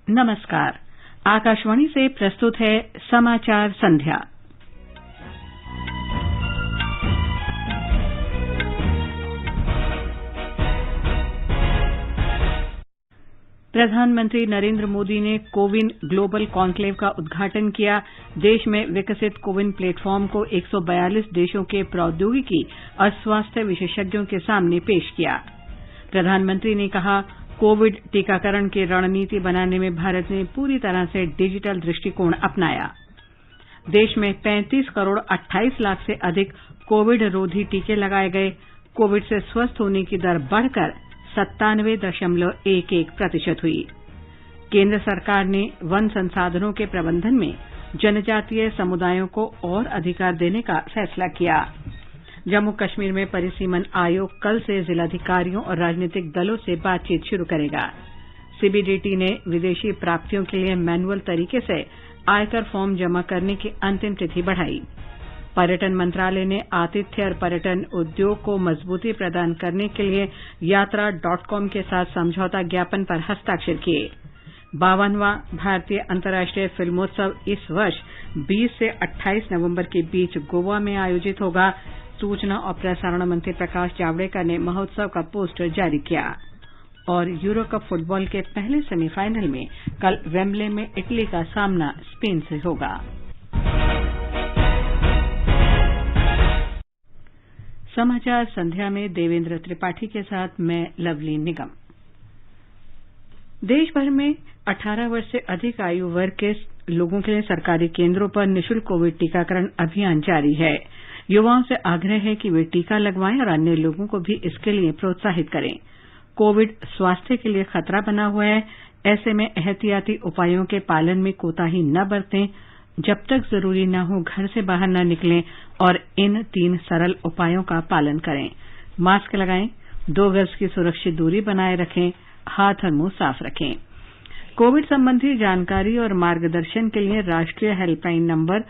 नमस्कार। आकाशवाणी से प्रस्तुत है समाचार संध्या। प्रधानमंत्री नरेंद्र मोदी ने कोविन ग्लोबल कॉन्क्लेव का उद्घाटन किया। देश में विकसित कोविन प्लेटफॉर्म को 142 देशों के प्रौद्योगिकी और स्वास्थ्य विशेषज्ञों के सामने पेश किया। प्रधानमंत्री ने कहा, कोविड टीकाकरण की रणनीति बनाने में भारत ने पूरी तरह से डिजिटल दृष्टिकोण अपनाया। देश में 35 करोड़ 28 लाख से अधिक कोविड रोधी टीके लगाए गए। कोविड से स्वस्थ होने की दर बढ़कर 97.11% हुई। केंद्र सरकार ने वन संसाधनों के प्रबंधन में जनजातीय समुदायों को और अधिकार देने का फैसला किया। जम्मू कश्मीर में परिसीमन आयोग कल से जिलाधिकारियों और राजनीतिक दलों से बातचीत शुरू करेगा। सीबीडीटी ने विदेशी प्राप्तियों के लिए मैनुअल तरीके से आयकर फॉर्म जमा करने की अंतिम तिथि बढ़ाई। पर्यटन मंत्रालय ने आतिथ्य और पर्यटन उद्योग को मजबूती प्रदान करने के लिए यात्रा.com के साथ समझौता ज्ञापन पर हस्ताक्षर किए। 52वां भारतीय अंतर्राष्ट्रीय फिल्मोत्सव इस वर्ष 20 से 28 नवंबर के बीच गोवा में आयोजित होगा। सूचना और प्रसारण मंत्री प्रकाश जावड़ेकर ने महोत्सव का पोस्टर जारी किया। और यूरो कप फुटबॉल के पहले सेमीफाइनल में कल वेम्बले में इटली का सामना स्पेन से होगा। समाचार संध्या में देवेंद्र त्रिपाठी के साथ मैं लवली निगम। देश भर में 18 वर्ष से अधिक आयु वर्ग के लोगों के लिए सरकारी केंद्रों पर निःशुल्क कोविड टीकाकरण अभियान जारी है। युवाओं से आग्रह है कि वे टीका लगवाएं और अन्य लोगों को भी इसके लिए प्रोत्साहित करें। कोविड स्वास्थ्य के लिए खतरा बना हुआ है। ऐसे में एहतियाती उपायों के पालन में कोताही न बरतें। जब तक जरूरी न हो घर से बाहर न निकलें और इन 3 सरल उपायों का पालन करें। मास्क लगाएं, 2 गज की सुरक्षित दूरी बनाए रखें, हाथ और मुंह साफ रखें। कोविड संबंधी जानकारी और मार्गदर्शन के लिए राष्ट्रीय हेल्पलाइन नंबर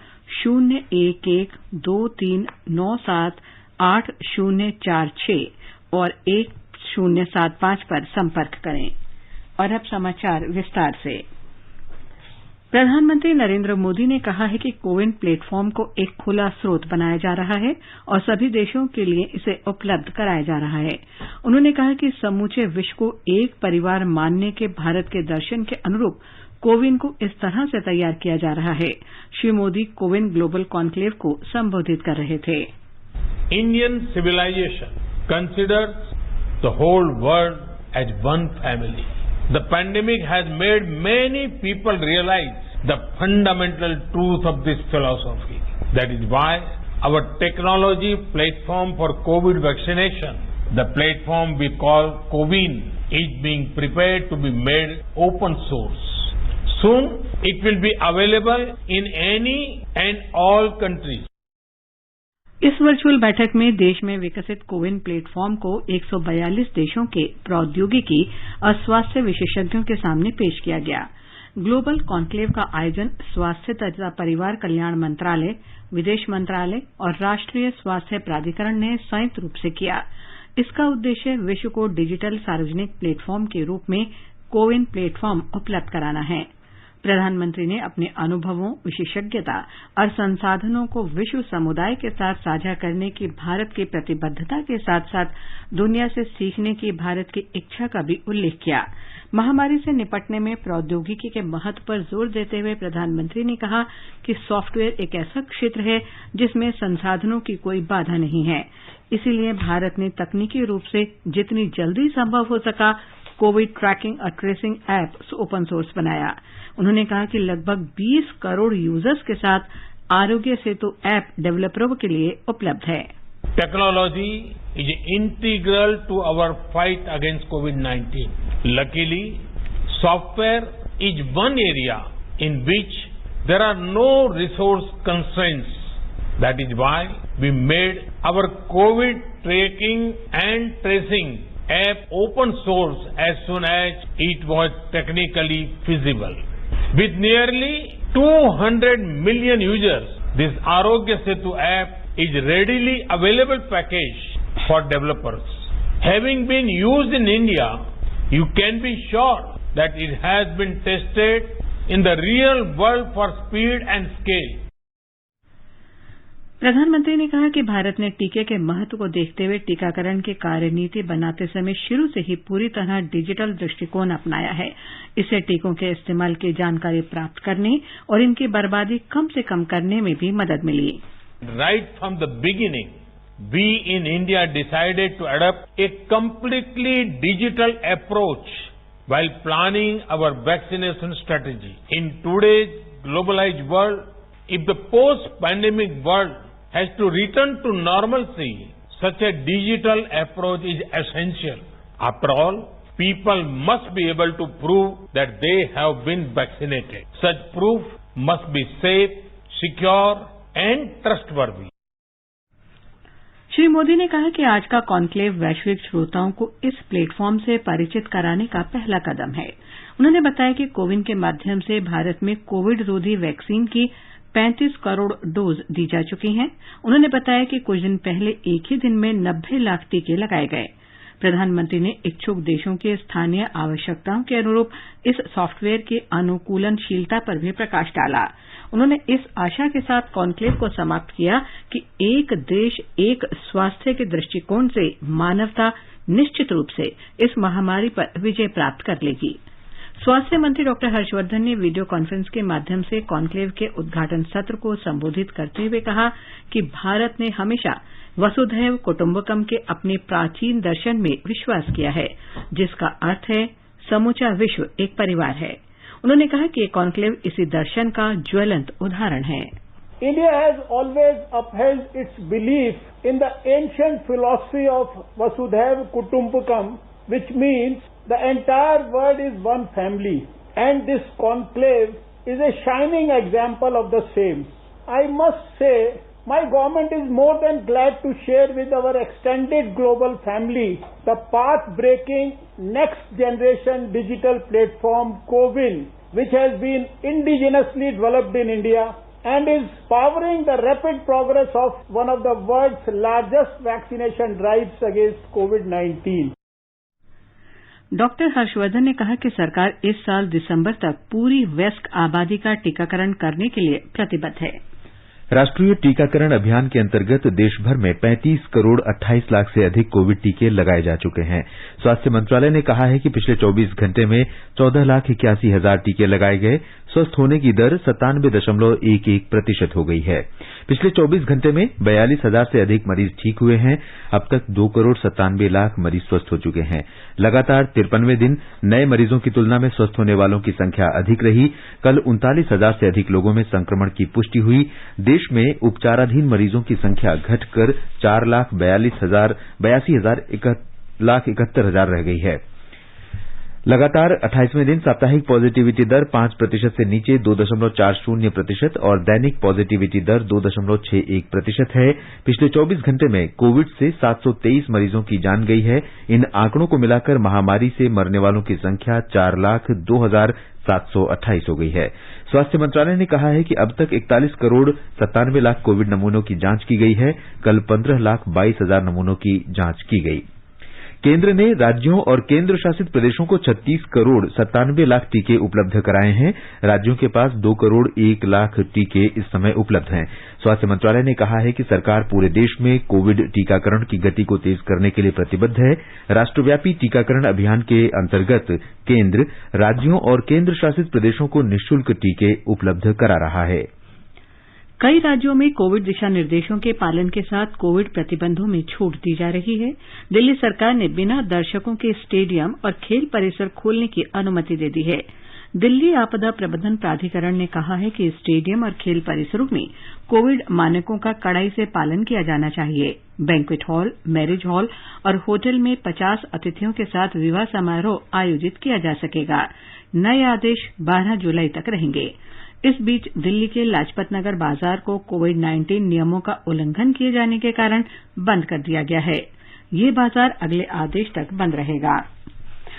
011-2397-8046 और 1075 पर संपर्क करें। और अब समाचार विस्तार से। प्रधानमंत्री नरेंद्र मोदी ने कहा है कि कोविन प्लेटफॉर्म को एक खुला स्रोत बनाया जा रहा है और सभी देशों के लिए इसे उपलब्ध कराया जा रहा है। उन्होंने कहा कि समूचे विश्व को एक परिवार मानने के भारत के दर्शन के अनुरूप कोविन को इस तरह से तैयार किया जा रहा है। Shri Modi CoWIN global conclave को संबोधित कर रहे थे। Indian civilisation considers the whole world as one family. The pandemic has made many people realize the fundamental truth of this philosophy. That is why our technology platform for COVID vaccination, the platform we call COVIN, is being prepared to be made open source. Soon it will be available in any and all countries. इस virtual बैठक में देश में विकसित CoWIN platform को 142 देशों के प्रौद्योगिकी और स्वास्थ्य विशेषज्ञों के सामने पेश किया गया। ग्लोबल कॉन्क्लेव का आयोजन स्वास्थ्य तथा परिवार कल्याण मंत्रालय, विदेश मंत्रालय और राष्ट्रीय स्वास्थ्य प्राधिकरण ने संयुक्त रूप से किया। इसका उद्देश्य विश्व को डिजिटल सार्वजनिक प्लेटफॉर्म के रूप में कोविन प्लेटफॉर्म उपलब्ध कराना है। प्रधानमंत्री ने अपने अनुभवों, विशेषज्ञता और संसाधनों को विश्व समुदाय के साथ साझा करने की भारत की प्रतिबद्धता के साथ साथ दुनिया से सीखने की भारत की इच्छा का भी उल्लेख किया। महामारी से निपटने में प्रौद्योगिकी के महत्व पर जोर देते हुए प्रधानमंत्री ने कहा कि सॉफ्टवेयर एक ऐसा क्षेत्र है जिसमें संसाधनों की कोई बाधा नहीं है। इसीलिए भारत ने तकनीकी रूप से जितनी जल्दी संभव हो सका कोविड ट्रैकिंग और ट्रेसिंग ऐप ओपन सोर्स बनाया। उन्होंने कहा कि लगभग 20 करोड़ यूजर्स के साथ आरोग्य सेतु ऐप डेवलपरों के लिए उपलब्ध है। Technology is integral to our fight against कोविड-19. Luckily, software is one area in which there are no resource constraints. That is why we made our COVID tracking and tracing app open source as soon as it was technically feasible. With nearly 200 million users, this Arogya Setu app is readily available package for developers. Having been used in India, you can be sure that it has been tested in the real world for speed and scale. प्रधानमंत्री ने कहा कि भारत ने टीके के महत्व को देखते हुए टीकाकरण की कार्यनीति बनाते समय शुरू से ही पूरी तरह डिजिटल दृष्टिकोण अपनाया है। इससे टीकों के इस्तेमाल की जानकारी प्राप्त करने और इनकी बर्बादी कम से कम करने में भी मदद मिली। Right from the beginning, we in India decided to adopt a completely digital approach while planning our vaccination strategy. In today's globalized world, if the post-pandemic world has to return to normalcy, such a digital approach is essential. After all, people must be able to prove that they have been vaccinated. Such proof must be safe, secure and trustworthy. Shri Modi ने कहा कि आज का conclave वैश्विक श्रोताओं को इस platform से परिचित कराने का पहला कदम है। उन्होंने बताया कि कोविन के माध्यम से भारत में कोविड रोधी वैक्सीन की 35 करोड़ डोज दी जा चुकी हैं। उन्होंने बताया कि कुछ दिन पहले एक ही दिन में 90 लाख टीके लगाए गए। प्रधानमंत्री ने इच्छुक देशों के स्थानीय आवश्यकताओं के अनुरूप इस सॉफ्टवेयर की अनुकूलनशीलता पर भी प्रकाश डाला। उन्होंने इस आशा के साथ कॉन्क्लेव को समाप्त किया कि एक देश एक स्वास्थ्य के दृष्टिकोण से मानवता निश्चित रूप से इस महामारी पर विजय प्राप्त कर लेगी। स्वास्थ्य मंत्री डॉक्टर हर्षवर्धन ने वीडियो कॉन्फ्रेंस के माध्यम से कॉन्क्लेव के उद्घाटन सत्र को संबोधित करते हुए कहा कि भारत ने हमेशा वसुधैव कुटुंबकम के अपने प्राचीन दर्शन में विश्वास किया है, जिसका अर्थ है समूचा विश्व एक परिवार है। उन्होंने कहा कि ये कॉन्क्लेव इसी दर्शन का ज्वलंत उदाहरण है। India has always upheld its belief in the ancient philosophy of Vasudhaiva Kutumbakam, which means the entire world is one family, and this conclave is a shining example of the same. I must say, my government is more than glad to share with our extended global family the path-breaking next-generation digital platform CoWIN, which has been indigenously developed in India and is powering the rapid progress of one of the world's largest vaccination drives against COVID-19. Doctor Harshvardhan ने कहा कि सरकार इस साल दिसंबर तक पूरी वयस्क आबादी का टीकाकरण करने के लिए प्रतिबद्ध है। राष्ट्रीय टीकाकरण अभियान के अंतर्गत देश भर में 35 करोड़ 28 लाख से अधिक कोविड टीके लगाए जा चुके हैं। स्वास्थ्य मंत्रालय ने कहा है कि पिछले 24 घंटे में 14,81,000 टीके लगाए गए। स्वस्थ होने की दर 97.11% हो गई है। पिछले 24 घंटे में 42,000 से अधिक मरीज ठीक हुए हैं। अब तक 2 करोड़ 97 लाख मरीज स्वस्थ हो चुके हैं। लगातार 53वें दिन नए मरीजों की तुलना में स्वस्थ होने वालों की संख्या अधिक रही। कल 39,000 से अधिक लोगों में संक्रमण की पुष्टि हुई। देश में उपचाराधीन मरीजों की संख्या घटकर 4,82,71,000 रह गई है। लगातार 28वें दिन साप्ताहिक पॉजिटिविटी दर 5% से नीचे 2.40% और दैनिक पॉजिटिविटी दर 2.61% है। पिछले 24 घंटे में कोविड से 723 मरीजों की जान गई है। इन आंकड़ों को मिलाकर महामारी से मरने वालों की संख्या 4,02,728 हो गई है। स्वास्थ्य मंत्रालय ने कहा है कि अब तक 41 करोड़ 97 लाख कोविड नमूनों की जांच की गई है। कल 15,22,000 नमूनों की जांच की गई। केंद्र ने राज्यों और केंद्र शासित प्रदेशों को 36 करोड़ 97 लाख टीके उपलब्ध कराए हैं। राज्यों के पास 2 करोड़ 1 लाख टीके इस समय उपलब्ध हैं। स्वास्थ्य मंत्रालय ने कहा है कि सरकार पूरे देश में कोविड टीकाकरण की गति को तेज करने के लिए प्रतिबद्ध है। राष्ट्रव्यापी टीकाकरण अभियान के अंतर्गत केंद्र राज्यों और केंद्र शासित प्रदेशों को निःशुल्क टीके उपलब्ध करा रहा है। कई राज्यों में कोविड दिशा निर्देशों के पालन के साथ कोविड प्रतिबंधों में छूट दी जा रही है। दिल्ली सरकार ने बिना दर्शकों के स्टेडियम और खेल परिसर खोलने की अनुमति दे दी है। दिल्ली आपदा प्रबंधन प्राधिकरण ने कहा है कि स्टेडियम और खेल परिसरों में कोविड मानकों का कड़ाई से पालन किया जाना चाहिए। बैंक्वेट हॉल, मैरिज हॉल और होटल में 50 अतिथियों के साथ विवाह समारोह आयोजित किया जा सकेगा। नए आदेश 12 जुलाई तक रहेंगे। इस बीच दिल्ली के लाजपत नगर बाजार को कोविड-19 नियमों का उल्लंघन किए जाने के कारण बंद कर दिया गया है। ये बाजार अगले आदेश तक बंद रहेगा।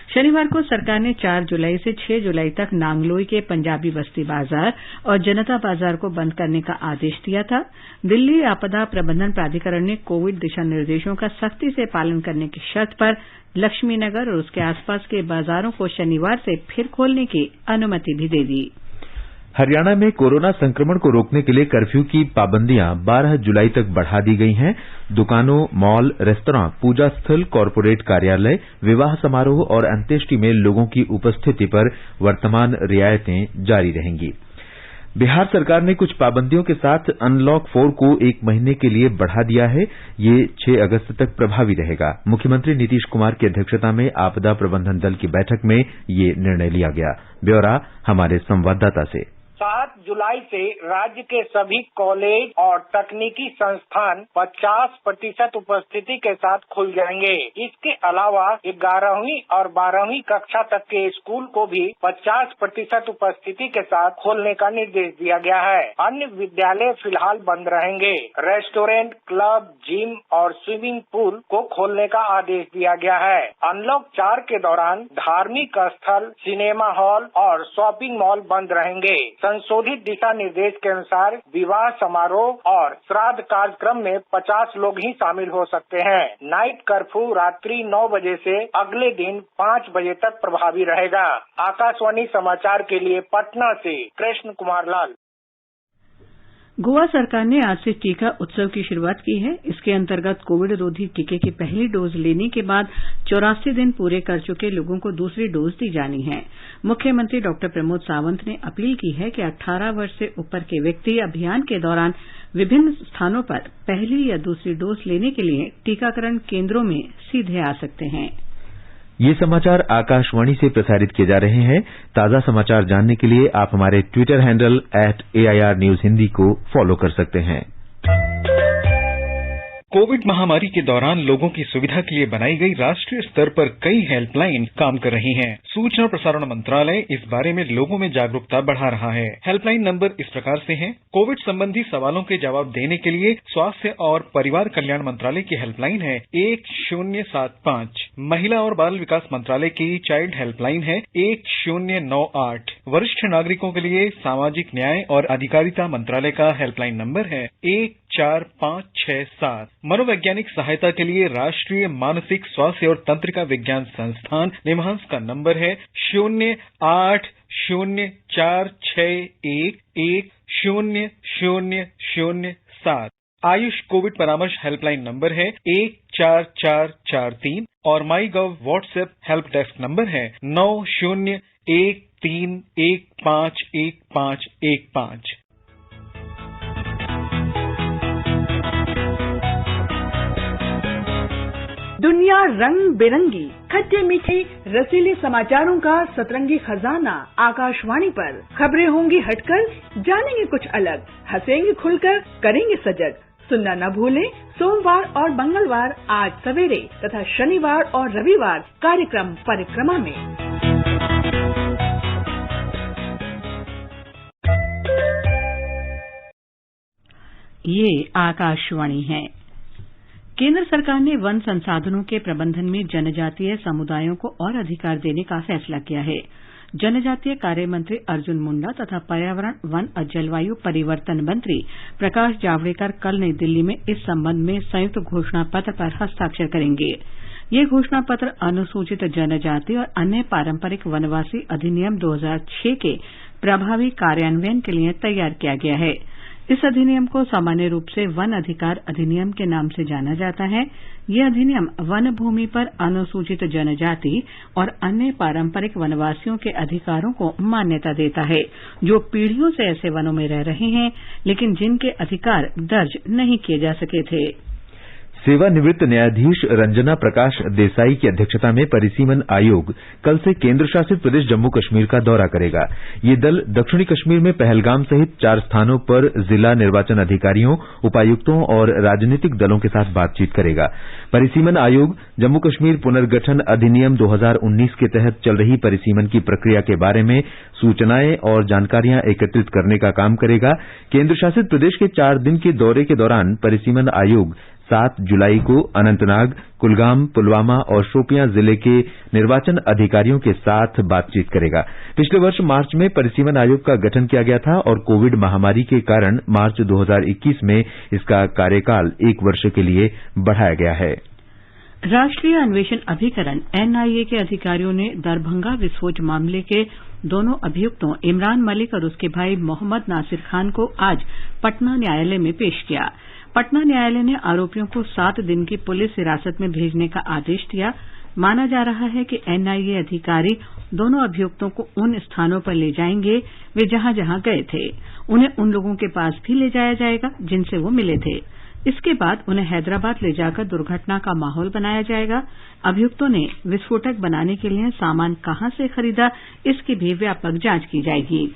शनिवार को सरकार ने 4 जुलाई से 6 जुलाई तक नांगलोई के पंजाबी बस्ती बाजार और जनता बाजार को बंद करने का आदेश दिया था। दिल्ली आपदा प्रबंधन प्राधिकरण ने कोविड दिशा निर्देशों का सख्ती से पालन करने की शर्त पर लक्ष्मीनगर और उसके आसपास के बाजारों को शनिवार से फिर खोलने की अनुमति भी दे दी। हरियाणा में कोरोना संक्रमण को रोकने के लिए कर्फ्यू की पाबंदियां 12 जुलाई तक बढ़ा दी गई हैं। दुकानों, मॉल, रेस्तरां, पूजा स्थल, कॉरपोरेट कार्यालय, विवाह समारोह और अंत्येष्टि में लोगों की उपस्थिति पर वर्तमान रियायतें जारी रहेंगी। बिहार सरकार ने कुछ पाबंदियों के साथ अनलॉक 4 को 1 महीने के लिए बढ़ा दिया है। ये 6 अगस्त तक प्रभावी रहेगा। मुख्यमंत्री नीतीश कुमार की अध्यक्षता में आपदा प्रबंधन दल की बैठक में ये निर्णय लिया गया। ब्यौरा हमारे संवाददाता से। 7 जुलाई से राज्य के सभी कॉलेज और तकनीकी संस्थान 50% उपस्थिति के साथ खुल जाएंगे। इसके अलावा 11वीं और 12वीं कक्षा तक के स्कूल को भी 50% उपस्थिति के साथ खोलने का निर्देश दिया गया है। अन्य विद्यालय फिलहाल बंद रहेंगे। रेस्टोरेंट, क्लब, जिम और स्विमिंग पूल को खोलने का आदेश दिया गया है। अनलॉक 4 के दौरान धार्मिक स्थल, सिनेमा हॉल और शॉपिंग मॉल बंद रहेंगे। संशोधित दिशा निर्देश के अनुसार विवाह समारोह और श्राद्ध कार्यक्रम में 50 लोग ही शामिल हो सकते हैं। नाइट कर्फ्यू रात्रि 9 बजे से अगले दिन 5 बजे तक प्रभावी रहेगा। आकाशवाणी समाचार के लिए पटना से कृष्ण कुमार लाल। गोवा सरकार ने आज से टीका उत्सव की शुरुआत की है। इसके अंतर्गत कोविड रोधी टीके की पहली डोज लेने के बाद 84 दिन पूरे कर चुके लोगों को दूसरी डोज दी जानी है। मुख्यमंत्री डॉ प्रमोद सावंत ने अपील की है कि 18 वर्ष से ऊपर के व्यक्ति अभियान के दौरान विभिन्न स्थानों पर पहली या दूसरी डोज लेने के लिए टीकाकरण केंद्रों में सीधे आ सकते हैं। ये समाचार आकाशवाणी से प्रसारित किए जा रहे हैं। ताजा समाचार जानने के लिए आप हमारे Twitter handle @AIR News Hindi को फॉलो कर सकते हैं। कोविड महामारी के दौरान लोगों की सुविधा के लिए बनाई गई राष्ट्रीय स्तर पर कई हेल्पलाइन काम कर रही हैं। सूचना और प्रसारण मंत्रालय इस बारे में लोगों में जागरूकता बढ़ा रहा है। हेल्पलाइन नंबर इस प्रकार से हैं। कोविड संबंधी सवालों के जवाब देने के लिए स्वास्थ्य और परिवार कल्याण मंत्रालय की हेल्पलाइन है 1075। महिला और बाल विकास मंत्रालय की चाइल्ड हेल्पलाइन है 1098। वरिष्ठ नागरिकों के लिए सामाजिक न्याय और अधिकारिता मंत्रालय का हेल्पलाइन नंबर है 14567। मनोवैज्ञानिक सहायता के लिए राष्ट्रीय मानसिक स्वास्थ्य और तंत्रिका विज्ञान संस्थान निमहांस का नंबर है 080461100007। आयुष कोविड परामर्श हेल्पलाइन नंबर है 14443 और माई गव व्हाट्सएप हेल्प डेस्क नंबर है 9013151515। दुनिया रंग बिरंगी, खट्टे मीठे रसीले समाचारों का सतरंगी खजाना आकाशवाणी पर। खबरें होंगी हटकर, जानेंगे कुछ अलग, हंसेंगे खुलकर, करेंगे सजग। सुनना न भूलें सोमवार और मंगलवार 8 सवेरे तथा शनिवार और रविवार कार्यक्रम परिक्रमा में। ये आकाशवाणी है। केंद्र सरकार ने वन संसाधनों के प्रबंधन में जनजातीय समुदायों को और अधिकार देने का फैसला किया है। जनजातीय कार्य मंत्री अर्जुन मुंडा तथा पर्यावरण, वन और जलवायु परिवर्तन मंत्री प्रकाश जावड़ेकर कल नई दिल्ली में इस संबंध में संयुक्त घोषणा पत्र पर हस्ताक्षर करेंगे। ये घोषणा पत्र अनुसूचित जनजाति और अन्य पारंपरिक वनवासी अधिनियम 2006 के प्रभावी कार्यान्वयन के लिए तैयार किया गया है। इस अधिनियम को सामान्य रूप से वन अधिकार अधिनियम के नाम से जाना जाता है। यह अधिनियम वन भूमि पर अनुसूचित जनजाति और अन्य पारंपरिक वनवासियों के अधिकारों को मान्यता देता है, जो पीढ़ियों से ऐसे वनों में रह रहे हैं लेकिन जिनके अधिकार दर्ज नहीं किए जा सके थे। सेवानिवृत्त न्यायाधीश रंजना प्रकाश देसाई की अध्यक्षता में परिसीमन आयोग कल से केंद्र शासित प्रदेश जम्मू कश्मीर का दौरा करेगा। ये दल दक्षिणी कश्मीर में पहलगाम सहित 4 स्थानों पर जिला निर्वाचन अधिकारियों, उपायुक्तों और राजनीतिक दलों के साथ बातचीत करेगा। परिसीमन आयोग जम्मू कश्मीर पुनर्गठन अधिनियम 2019 के तहत चल रही परिसीमन की प्रक्रिया के बारे में सूचनाएं और जानकारियां एकत्रित करने का काम करेगा। केंद्र शासित प्रदेश के 4 दिन के दौरे के दौरान परिसीमन आयोग 7 जुलाई को अनंतनाग, कुलगाम, पुलवामा और शोपियां जिले के निर्वाचन अधिकारियों के साथ बातचीत करेगा। पिछले वर्ष मार्च में परिसीमन आयोग का गठन किया गया था और कोविड महामारी के कारण मार्च 2021 में इसका कार्यकाल 1 वर्ष के लिए बढ़ाया गया है। राष्ट्रीय अन्वेषण अभिकरण एनआईए के अधिकारियों ने दरभंगा विस्फोट मामले के दोनों अभियुक्तों इमरान मलिक और उसके भाई मोहम्मद नासिर खान को आज पटना न्यायालय में पेश किया। पटना न्यायालय ने आरोपियों को 7 दिन की पुलिस हिरासत में भेजने का आदेश दिया। माना जा रहा है कि एनआईए अधिकारी दोनों अभियुक्तों को उन स्थानों पर ले जाएंगे वे जहां जहां गए थे। उन्हें उन लोगों के पास भी ले जाया जाएगा जिनसे वो मिले थे। इसके बाद उन्हें हैदराबाद ले जाकर दुर्घटना का माहौल बनाया जाएगा। अभियुक्तों ने विस्फोटक बनाने के लिए सामान कहां से खरीदा, इसकी भी व्यापक जांच की जाएगी।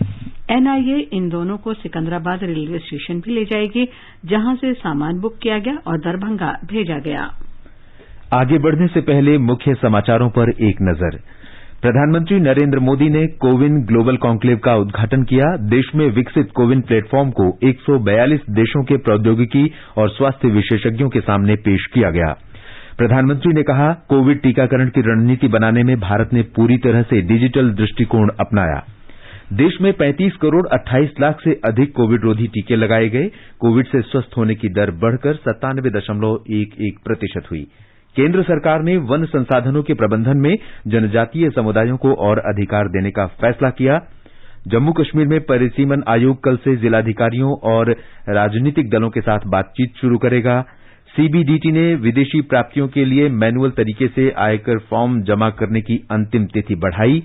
एनआईए इन दोनों को सिकंदराबाद रेलवे स्टेशन भी ले जाएगी, जहां से सामान बुक किया गया और दरभंगा भेजा गया। आगे बढ़ने से पहले मुख्य समाचारों पर एक नजर। प्रधानमंत्री नरेंद्र मोदी ने कोविन ग्लोबल कॉन्क्लेव का उद्घाटन किया। देश में विकसित कोविन प्लेटफॉर्म को 142 देशों के प्रौद्योगिकी और स्वास्थ्य विशेषज्ञों के सामने पेश किया गया। प्रधानमंत्री ने कहा, कोविड टीकाकरण की रणनीति बनाने में भारत ने पूरी तरह से डिजिटल दृष्टिकोण अपनाया। देश में 35 करोड़ 28 लाख से अधिक कोविड रोधी टीके लगाए गए। कोविड से स्वस्थ होने की दर बढ़कर 97.11% हुई। केंद्र सरकार ने वन संसाधनों के प्रबंधन में जनजातीय समुदायों को और अधिकार देने का फैसला किया। जम्मू कश्मीर में परिसीमन आयोग कल से जिलाधिकारियों और राजनीतिक दलों के साथ बातचीत शुरू करेगा। सीबीडीटी ने विदेशी प्राप्तियों के लिए मैनुअल तरीके से आयकर फॉर्म जमा करने की अंतिम तिथि बढ़ाई।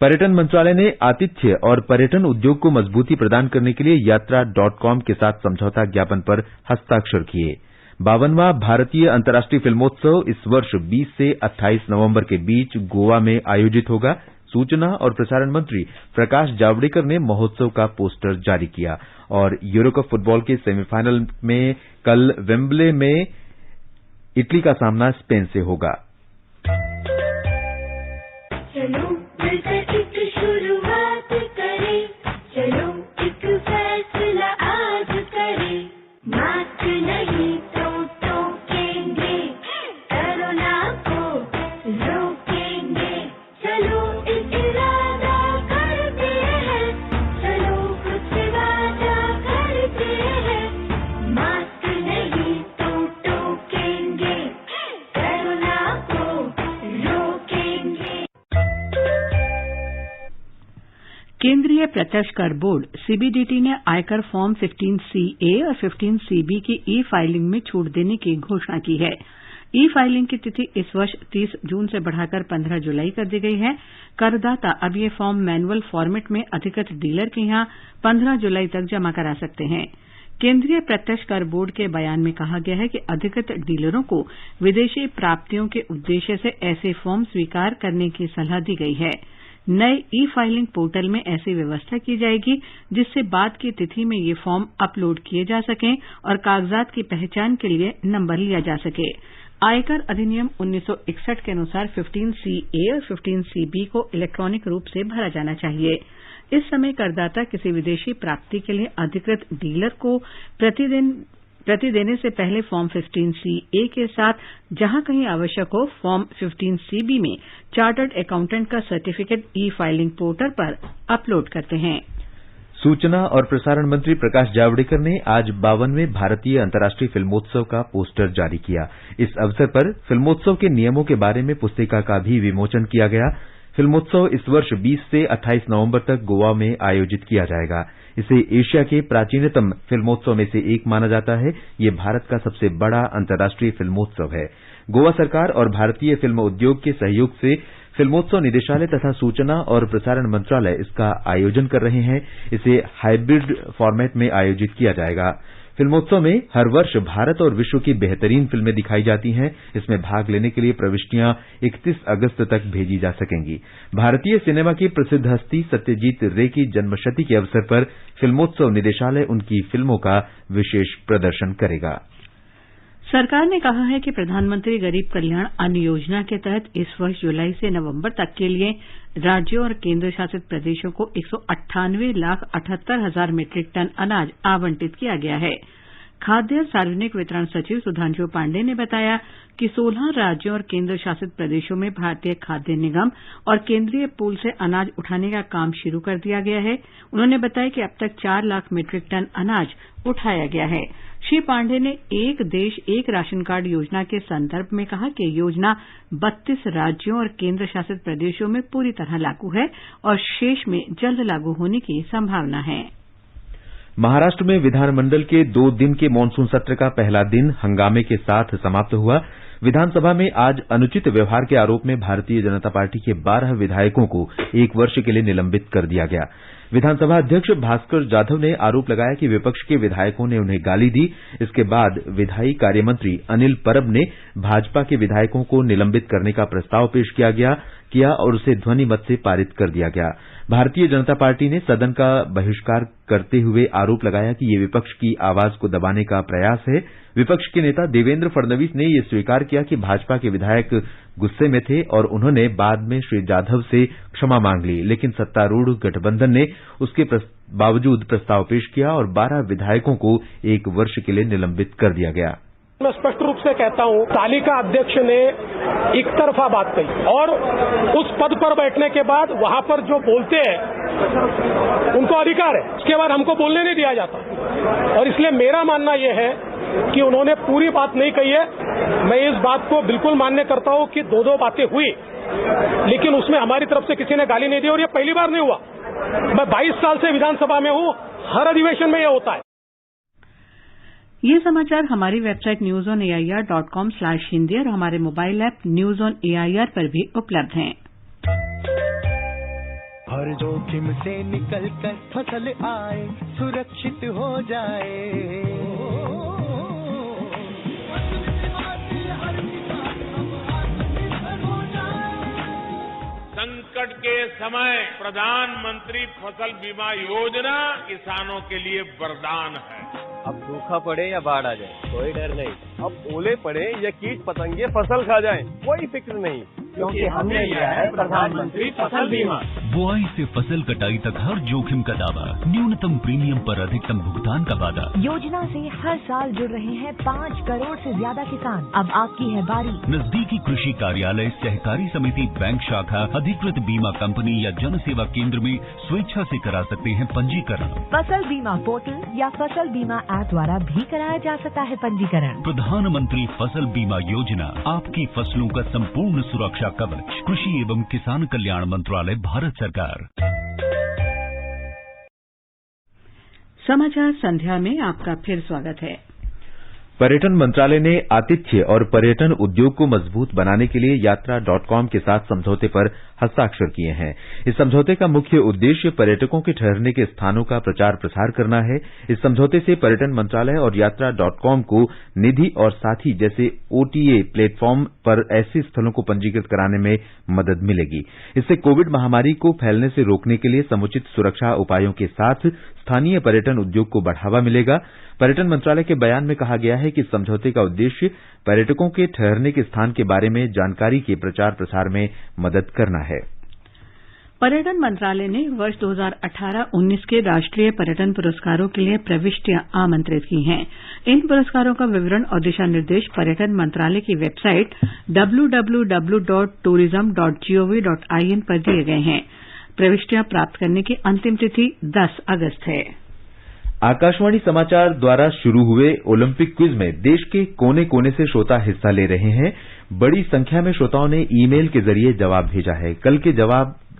पर्यटन मंत्रालय ने आतिथ्य और पर्यटन उद्योग को मजबूती प्रदान करने के लिए यात्रा.com के साथ समझौता ज्ञापन पर हस्ताक्षर किए। 52वां भारतीय अंतर्राष्ट्रीय फिल्मोत्सव इस वर्ष 20 से 28 नवंबर के बीच गोवा में आयोजित होगा। सूचना और प्रसारण मंत्री प्रकाश जावड़ेकर ने महोत्सव का पोस्टर जारी किया। और यूरो कप फुटबॉल के सेमीफाइनल में कल वेम्बले में इटली का सामना स्पेन से होगा। केंद्रीय प्रत्यक्ष कर बोर्ड सीबीडीटी ने आयकर फॉर्म 15CA और 15CB की ई फाइलिंग में छूट देने की घोषणा की है। ई फाइलिंग की तिथि इस वर्ष 30 जून से बढ़ाकर 15 जुलाई कर दी गई है। करदाता अब ये फॉर्म मैनुअल फॉर्मेट में अधिकृत डीलर के यहां 15 जुलाई तक जमा करा सकते हैं। केंद्रीय प्रत्यक्ष कर बोर्ड के बयान में कहा गया है कि अधिकृत डीलरों को विदेशी प्राप्तियों के उद्देश्य से ऐसे फॉर्म स्वीकार करने की सलाह दी गई है। नए ई फाइलिंग पोर्टल में ऐसी व्यवस्था की जाएगी जिससे बाद की तिथि में ये फॉर्म अपलोड किए जा सकें और कागजात की पहचान के लिए नंबर लिया जा सके। आयकर अधिनियम 1961 के अनुसार 15CA और 15CB को इलेक्ट्रॉनिक रूप से भरा जाना चाहिए। इस समय करदाता किसी विदेशी प्राप्ति के लिए अधिकृत डीलर को प्रति देने से पहले फॉर्म 15CA के साथ जहां कहीं आवश्यक हो फॉर्म 15CB में चार्टर्ड अकाउंटेंट का सर्टिफिकेट ई फाइलिंग पोर्टल पर अपलोड करते हैं। सूचना और प्रसारण मंत्री प्रकाश जावड़ेकर ने आज 52वें भारतीय अंतर्राष्ट्रीय फिल्मोत्सव का पोस्टर जारी किया। इस अवसर पर फिल्मोत्सव के नियमों के बारे में पुस्तिका का भी विमोचन किया गया। फिल्मोत्सव इस वर्ष 20 से 28 नवंबर तक गोवा में आयोजित किया जाएगा। इसे एशिया के प्राचीनतम फिल्मोत्सव में से एक माना जाता है। ये भारत का सबसे बड़ा अंतर्राष्ट्रीय फिल्मोत्सव है। गोवा सरकार और भारतीय फिल्म उद्योग के सहयोग से फिल्मोत्सव निदेशालय तथा सूचना और प्रसारण मंत्रालय इसका आयोजन कर रहे हैं। इसे हाइब्रिड फॉर्मेट में आयोजित किया जाएगा। फिल्मोत्सव में हर वर्ष भारत और विश्व की बेहतरीन फिल्में दिखाई जाती हैं। इसमें भाग लेने के लिए प्रविष्टियां 31 अगस्त तक भेजी जा सकेंगी। भारतीय सिनेमा की प्रसिद्ध हस्ती सत्यजीत रे की जन्मशती के अवसर पर फिल्मोत्सव निदेशालय उनकी फिल्मों का विशेष प्रदर्शन करेगा। सरकार ने कहा है कि प्रधानमंत्री गरीब कल्याण अन्न योजना के तहत इस वर्ष जुलाई से नवंबर तक के लिए राज्यों और केंद्र शासित प्रदेशों को 198,78,000 मीट्रिक टन अनाज आवंटित किया गया है। खाद्य और सार्वजनिक वितरण सचिव सुधांशु पांडे ने बताया कि 16 राज्यों और केंद्र शासित प्रदेशों में भारतीय खाद्य निगम और केंद्रीय पूल से अनाज उठाने का काम शुरू कर दिया गया है। उन्होंने बताया कि अब तक 4 लाख मीट्रिक टन अनाज उठाया गया है। श्री पांडे ने एक देश एक राशन कार्ड योजना के संदर्भ में कहा कि योजना 32 राज्यों और केंद्र शासित प्रदेशों में पूरी तरह लागू है और शेष में जल्द लागू होने की संभावना है। महाराष्ट्र में विधानमंडल के 2 दिन के मानसून सत्र का पहला दिन हंगामे के साथ समाप्त हुआ। विधानसभा में आज अनुचित व्यवहार के आरोप में भारतीय जनता पार्टी के 12 विधायकों को 1 वर्ष के लिए निलंबित कर दिया गया। विधानसभा अध्यक्ष भास्कर जाधव ने आरोप लगाया कि विपक्ष के विधायकों ने उन्हें गाली दी। इसके बाद विधायी कार्य मंत्री अनिल परब ने भाजपा के विधायकों को निलंबित करने का प्रस्ताव पेश किया और उसे ध्वनि मत से पारित कर दिया गया। भारतीय जनता पार्टी ने सदन का बहिष्कार करते हुए आरोप लगाया कि ये विपक्ष की आवाज को दबाने का प्रयास है। विपक्ष के नेता देवेंद्र फडणवीस ने यह स्वीकार किया कि भाजपा के विधायक गुस्से में थे और उन्होंने बाद में श्री जाधव से क्षमा मांग ली, लेकिन सत्तारूढ़ गठबंधन ने उसके बावजूद प्रस्ताव पेश किया और 12 विधायकों को 1 वर्ष के लिए निलंबित कर दिया गया। मैं स्पष्ट रूप से कहता हूं, तालिका अध्यक्ष ने एक तरफा बात कही और उस पद पर बैठने के बाद वहां पर जो बोलते हैं उनको अधिकार है, उसके बाद हमको बोलने नहीं दिया जाता। और इसलिए मेरा मानना यह है कि उन्होंने पूरी बात नहीं कही है। मैं इस बात को बिल्कुल मान्य करता हूं कि 2 बातें हुई, लेकिन उसमें हमारी तरफ से किसी ने गाली नहीं दी और ये पहली बार नहीं हुआ। मैं 22 साल से विधानसभा में हूं, हर अधिवेशन में यह होता है। ये समाचार हमारी वेबसाइट newsonair.com/हिंदी और हमारे mobile app news on AIR पर भी उपलब्ध हैं। हर जोखिम से निकल कर फसल आए, सुरक्षित हो जाए। संकट के समय प्रधानमंत्री फसल बीमा योजना किसानों के लिए वरदान है। अब सूखा पड़े या बाढ़ आ जाए कोई डर नहीं। अब ओले पड़े या कीट पतंगे फसल खा जाए कोई फिक्र नहीं, क्योंकि हमने लिया है प्रधानमंत्री फसल बीमा। बुआई से फसल कटाई तक हर जोखिम का दावा, न्यूनतम प्रीमियम पर अधिकतम भुगतान का वादा। योजना से हर साल जुड़ रहे हैं 5 करोड़ से ज्यादा किसान। अब आपकी है बारी। नजदीकी कृषि कार्यालय, सहकारी समिति, बैंक शाखा, अधिकृत बीमा कंपनी या जन सेवा केंद्र में स्वेच्छा से करा सकते हैं पंजीकरण। फसल बीमा पोर्टल या फसल बीमा ऐप द्वारा भी कराया जा सकता है पंजीकरण। प्रधानमंत्री फसल बीमा योजना, आपकी फसलों का संपूर्ण सुरक्षा कवच। कृषि एवं किसान कल्याण मंत्रालय, भारत सरकार। समाचार संध्या में आपका फिर स्वागत है। पर्यटन मंत्रालय ने आतिथ्य और पर्यटन उद्योग को मजबूत बनाने के लिए यात्रा.com के साथ समझौते पर हस्ताक्षर किए हैं। इस समझौते का मुख्य उद्देश्य पर्यटकों के ठहरने के स्थानों का प्रचार प्रसार करना है। इस समझौते से पर्यटन मंत्रालय और यात्रा.com को निधि और साथी जैसे OTA प्लेटफॉर्म पर ऐसे स्थलों को पंजीकृत कराने में मदद मिलेगी। इससे कोविड महामारी को फैलने से रोकने के लिए समुचित सुरक्षा उपायों के साथ स्थानीय पर्यटन उद्योग को बढ़ावा मिलेगा। पर्यटन मंत्रालय के बयान में कहा गया है कि समझौते का उद्देश्य पर्यटकों के ठहरने के स्थान के बारे में जानकारी के प्रचार प्रसार में मदद करना है। पर्यटन मंत्रालय ने वर्ष 2018-19 के राष्ट्रीय पर्यटन पुरस्कारों के लिए प्रविष्टियां आमंत्रित की हैं। इन पुरस्कारों का विवरण और दिशा निर्देश पर्यटन मंत्रालय की वेबसाइट www.tourism.gov.in पर दिए गए हैं। प्रविष्टियां प्राप्त करने की अंतिम तिथि 10 अगस्त है। आकाशवाणी समाचार द्वारा शुरू हुए ओलंपिक क्विज में देश के कोने कोने से श्रोता हिस्सा ले रहे हैं। बड़ी संख्या में श्रोताओं ने ईमेल के जरिए जवाब भेजा है। कल के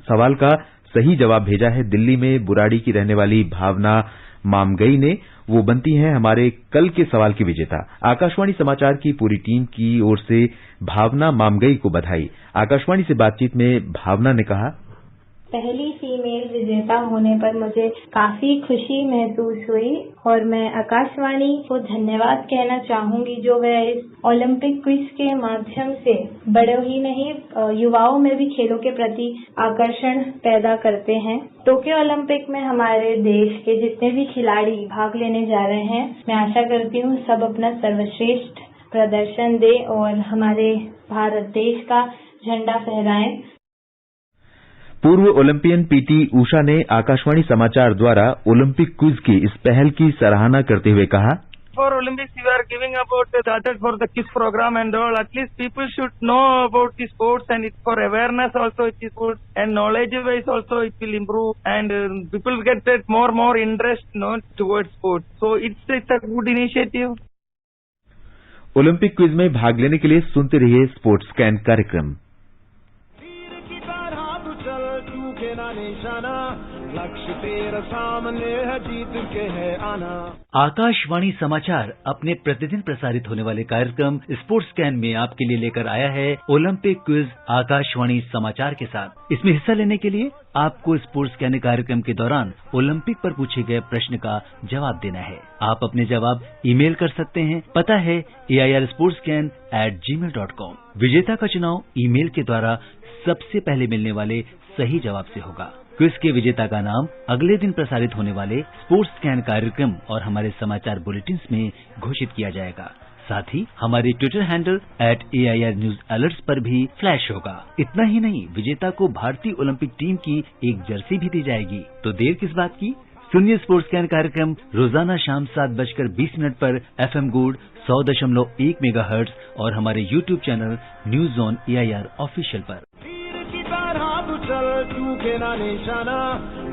सवाल का सही जवाब भेजा है दिल्ली में बुराड़ी की रहने वाली भावना मामगई ने। वो बनती हैं हमारे कल के सवाल की विजेता। आकाशवाणी समाचार की पूरी टीम की ओर से भावना मामगई को बधाई। आकाशवाणी से बातचीत में भावना ने कहा, पहली फीमेल विजेता होने पर मुझे काफी खुशी महसूस हुई और मैं आकाशवाणी को धन्यवाद कहना चाहूंगी जो वह इस ओलंपिक क्विज के माध्यम से बड़े ही नहीं युवाओं में भी खेलों के प्रति आकर्षण पैदा करते हैं। टोक्यो ओलंपिक में हमारे देश के जितने भी खिलाड़ी भाग लेने जा रहे हैं, मैं आशा करती हूँ सब अपना सर्वश्रेष्ठ प्रदर्शन दें और हमारे भारत देश का झंडा फहराएं। पूर्व ओलंपियन पीटी ऊषा ने आकाशवाणी समाचार द्वारा ओलंपिक क्विज की इस पहल की सराहना करते हुए कहा, before Olympics, we are giving about started for the kids program and all. At least people should know about the sports, and it's for awareness also. It is good, and knowledge-wise also it will improve, and people get that more interest, towards sports. So it's a good initiative. Olympic quiz में भाग लेने के लिए सुनते रहिए sports scan कार्यक्रम। लक्ष्य तेरा सामने है, जीत के है आना। आकाशवाणी समाचार अपने प्रतिदिन प्रसारित होने वाले कार्यक्रम स्पोर्ट्स स्कैन में आपके लिए लेकर आया है ओलंपिक क्विज आकाशवाणी समाचार के साथ। इसमें हिस्सा लेने के लिए आपको स्पोर्ट्स स्कैन कार्यक्रम के दौरान ओलंपिक पर पूछे गए प्रश्न का जवाब देना है। आप अपने जवाब ईमेल कर सकते हैं। पता है airsportscan@gmail.com। विजेता का चुनाव ईमेल के द्वारा सबसे पहले मिलने वाले सही जवाब से होगा। क्विज के विजेता का नाम अगले दिन प्रसारित होने वाले स्पोर्ट्स स्कैन कार्यक्रम और हमारे समाचार बुलेटिन में घोषित किया जाएगा। साथ ही हमारे Twitter handle @AIR News Alerts पर भी फ्लैश होगा। इतना ही नहीं, विजेता को भारतीय ओलंपिक टीम की एक जर्सी भी दी जाएगी। तो देर किस बात की, सुनिए स्पोर्ट्स स्कैन कार्यक्रम रोजाना शाम 7:20 पर FM गोल्ड 100.1 मेगाहर्ट्ज और हमारे YouTube channel news on AIR official पर। चूके ना निशाना,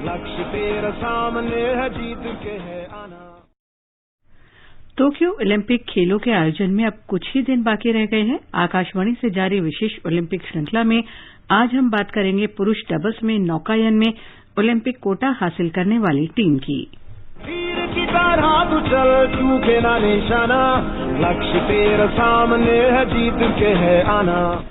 लक्ष्य तेरा सामने है, जीत के है आना। टोक्यो ओलंपिक खेलों के आयोजन में अब कुछ ही दिन बाकी रह गए हैं। आकाशवाणी से जारी विशेष ओलंपिक श्रृंखला में आज हम बात करेंगे पुरुष डबल्स में नौकायन में ओलंपिक कोटा हासिल करने वाली टीम की। तीर की तरह तू चल, चूके ना निशाना, लक्ष्य तेरा सामने है, जीत के है आना।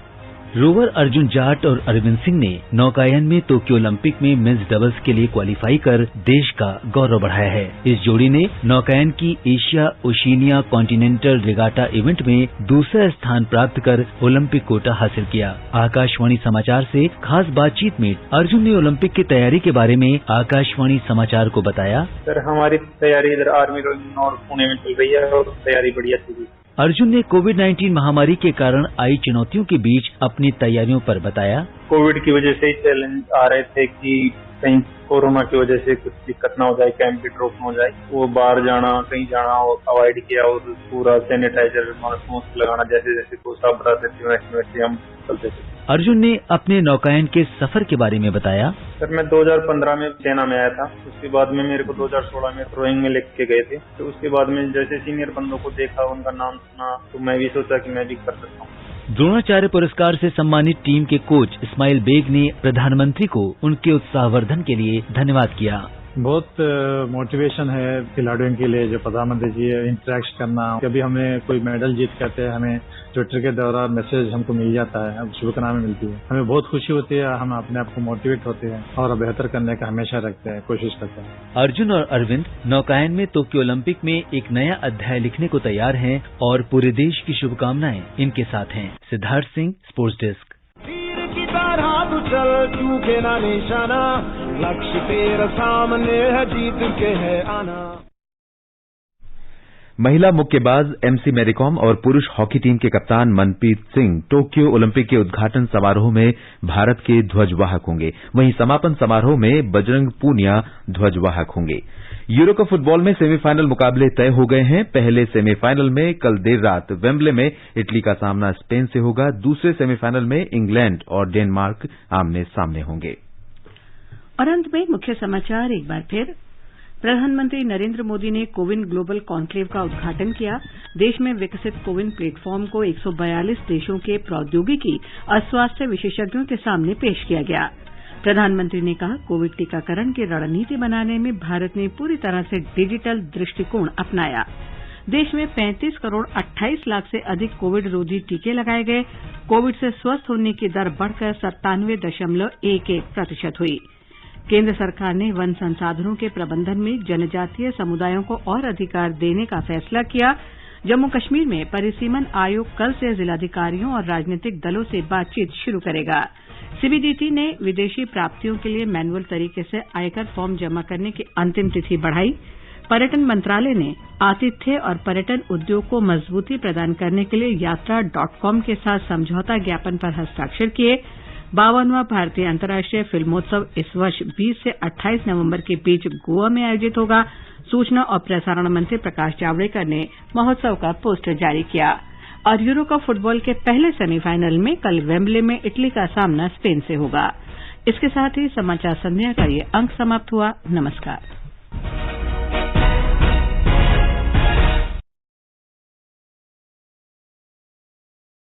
रोवर अर्जुन जाट और अरविंद सिंह ने नौकायन में टोक्यो ओलंपिक में मेंस डबल्स के लिए क्वालिफाई कर देश का गौरव बढ़ाया है। इस जोड़ी ने नौकायन की Asia Oceania continental regatta event में दूसरा स्थान प्राप्त कर ओलंपिक कोटा हासिल किया। आकाशवाणी समाचार से खास बातचीत में अर्जुन ने ओलंपिक की तैयारी के बारे में आकाशवाणी समाचार को बताया। सर, हमारी तैयारी इधर आर्मी रोइंग और पुणे में चल रही है और तैयारी बढ़िया चल रही है। अर्जुन ने कोविड-19 महामारी के कारण आई चुनौतियों के बीच अपनी तैयारियों पर बताया। कोविड की वजह से चैलेंज आ रहे थे कि कहीं कोरोना की वजह से कुछ दिक्कत ना हो जाए, कैंप भी ड्रॉप ना हो जाए, वो बाहर जाना कहीं जाना अवॉइड किया और पूरा सैनिटाइजर मास्क लगाना जैसे जैसे को सब बताते थे वैसे हम चलते थे। अर्जुन ने अपने नौकायन के सफर के बारे में बताया। सर, मैं 2015 में सेना में आया था। उसके बाद में मेरे को 2016 में रोइंग में लेके गए थे। तो उसके बाद में जैसे सीनियर बंदों को देखा, उनका नाम सुना, तो मैं भी सोचा कि मैं भी कर सकता हूँ। द्रोणाचार्य पुरस्कार से सम्मानित टीम के कोच इस्माइल बेग ने प्रधानमंत्री को उनके उत्साहवर्धन के लिए धन्यवाद किया। बहुत मोटिवेशन है खिलाड़ियों के लिए जो प्रधानमंत्री जी इंटरेक्ट करना। कभी हमें कोई मेडल जीत करते हैं, हमें ट्विटर के द्वारा मैसेज हमको मिल जाता है, शुभकामनाएं मिलती है, हमें बहुत खुशी होती है। हम अपने आप को मोटिवेट होते हैं और बेहतर करने का हमेशा रखते हैं, कोशिश करते हैं। अर्जुन और अरविंद नौकायन में टोक्यो ओलंपिक में एक नया अध्याय लिखने को तैयार हैं और पूरे देश की शुभकामनाएं इनके साथ हैं। Siddharth Singh, sports desk. तू चल, चूके ना निशाना, लक्ष्य तेरा सामने है, जीत के है आना। महिला मुक्केबाज MC मैरीकॉम और पुरुष हॉकी टीम के कप्तान मनप्रीत सिंह टोक्यो ओलंपिक के उद्घाटन समारोह में भारत के ध्वजवाहक होंगे। वहीं समापन समारोह में बजरंग पूनिया ध्वजवाहक होंगे। यूरो कप फुटबॉल में सेमीफाइनल मुकाबले तय हो गए हैं। पहले सेमीफाइनल में कल देर रात वेम्बले में इटली का सामना स्पेन से होगा। दूसरे सेमीफाइनल में इंग्लैंड और डेनमार्क आमने सामने होंगे। और अंत में मुख्य समाचार एक बार फिर। प्रधानमंत्री नरेंद्र मोदी ने कोविन ग्लोबल कॉन्क्लेव का उद्घाटन किया। देश में विकसित कोविन प्लेटफॉर्म को 142 देशों के प्रौद्योगिकी और स्वास्थ्य विशेषज्ञों के सामने पेश किया गया। प्रधानमंत्री ने कहा, कोविड टीकाकरण की रणनीति बनाने में भारत ने पूरी तरह से डिजिटल दृष्टिकोण अपनाया। देश में 35 करोड़ 28 लाख से अधिक कोविड रोधी टीके लगाए गए। कोविड से स्वस्थ होने की दर बढ़कर 97.11% हुई। केंद्र सरकार ने वन संसाधनों के प्रबंधन में जनजातीय समुदायों को और अधिकार देने का फैसला किया। जम्मू कश्मीर में परिसीमन आयोग कल से जिलाधिकारियों और राजनीतिक दलों से बातचीत शुरू करेगा। सीबीडीटी ने विदेशी प्राप्तियों के लिए मैनुअल तरीके से आयकर फॉर्म जमा करने की अंतिम तिथि बढ़ाई। पर्यटन मंत्रालय ने आतिथ्य और पर्यटन उद्योग को मजबूती प्रदान करने के लिए यात्रा.com के साथ समझौता ज्ञापन पर हस्ताक्षर किए। 52वां भारतीय अंतर्राष्ट्रीय फिल्मोत्सव इस वर्ष 20 से 28 नवंबर के बीच गोवा में आयोजित होगा। सूचना और प्रसारण मंत्री प्रकाश जावड़ेकर ने महोत्सव का पोस्टर जारी किया। और यूरो कप फुटबॉल के पहले सेमीफाइनल में कल वेम्बले में इटली का सामना स्पेन से होगा। इसके साथ ही समाचार संध्या का ये अंक समाप्त हुआ। नमस्कार।